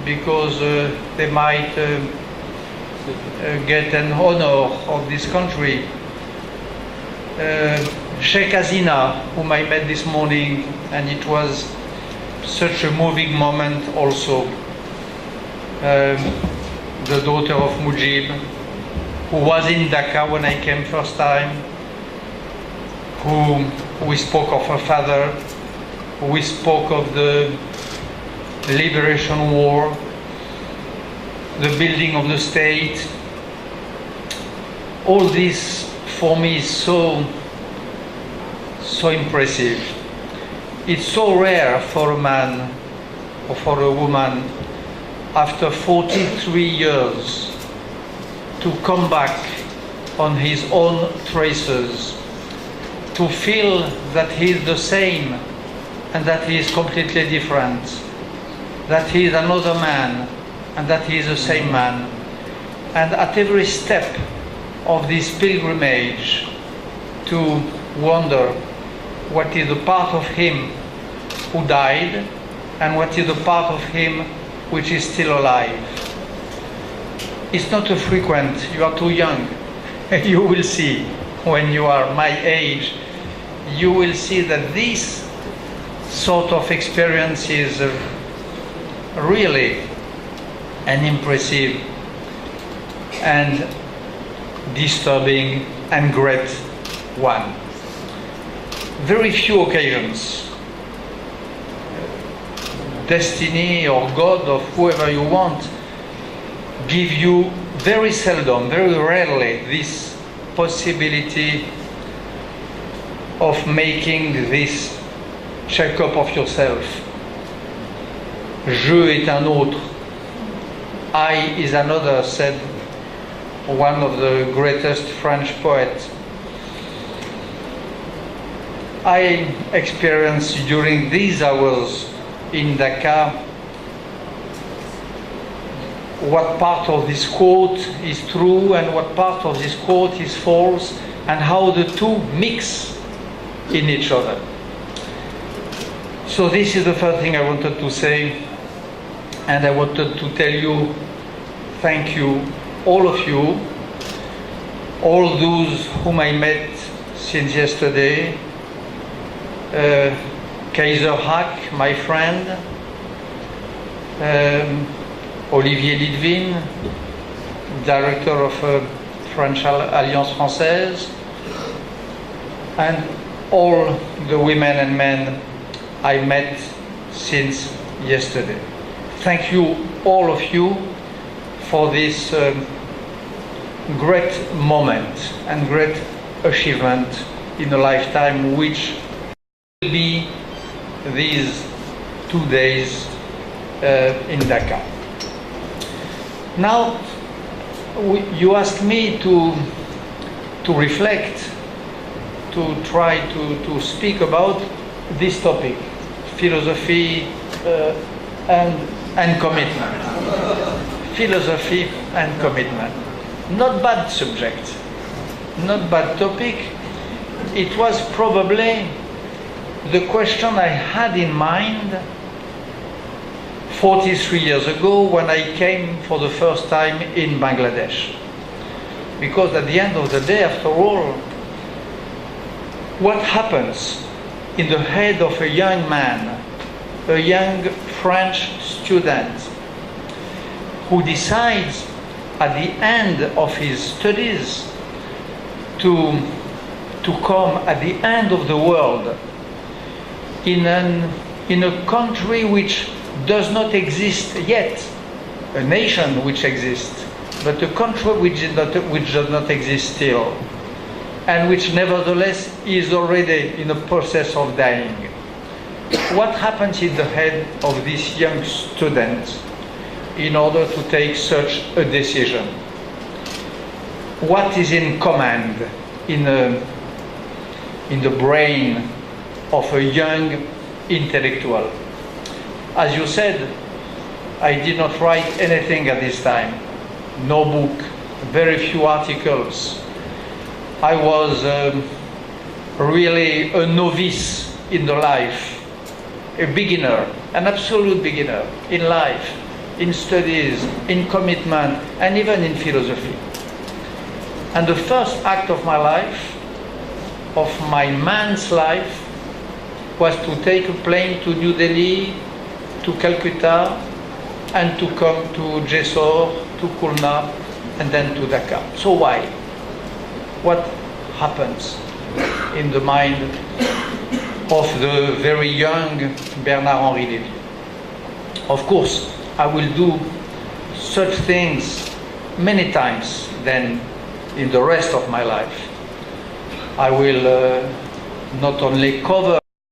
because they might get an honor of this country. Sheikh Hasina, whom I met this morning, and it was such a moving moment also. The daughter of Mujib, who was in Dhaka when I came first time, who we spoke of her father, we spoke of the Liberation War, the building of the state. All this for me is so impressive. It's so rare for a man or for a woman after 43 years to come back on his own traces, to feel that he is the same and that he is completely different, that he is another man and that he is the same man. And at every step of this pilgrimage, to wonder what is the part of him who died and what is the part of him which is still alive. It's not a frequent, you are too young. You will see when you are my age, you will see that this sort of experience is really an impressive and disturbing and great one. Very few occasions, destiny or God or whoever you want, give you very seldom, very rarely, this possibility of making this check-up of yourself. Je est un autre. I is another, said one of the greatest French poets. I experienced during these hours in Dhaka what part of this quote is true and what part of this quote is false, and how the two mix in each other. So this is the first thing I wanted to say, and I wanted to tell you thank you, all of you, all those whom I met since yesterday, Kaiser Hack, my friend, Olivier Lidvin, director of French Alliance Française, and all the women and men I met since yesterday. Thank you, all of you, for this great moment and great achievement in a lifetime, which will be these 2 days in Dhaka. Now, you asked me to reflect, to try to speak about this topic, philosophy and commitment. Philosophy and commitment. Not bad subject, not bad topic. It was probably the question I had in mind 43 years ago when I came for the first time in Bangladesh. Because at the end of the day, after all, what happens in the head of a young man, a young French student, who decides at the end of his studies to come at the end of the world in a country which does not exist yet, a nation which exists, but a country which does not exist still, and which nevertheless is already in the process of dying. What happens in the head of this young student in order to take such a decision? What is in command in the brain of a young intellectual? As you said, I did not write anything at this time. No book, very few articles. I was really a novice in the life, a beginner, an absolute beginner in life. in studies, in commitment, and even in philosophy. And the first act of my life, of my man's life, was to take a plane to New Delhi, to Calcutta, and to come to Jessore, to Khulna, and then to Dhaka. So why? What happens in the mind of the very young Bernard-Henri Lévy? Of course, I will do such things many times then in the rest of my life. I will not only cover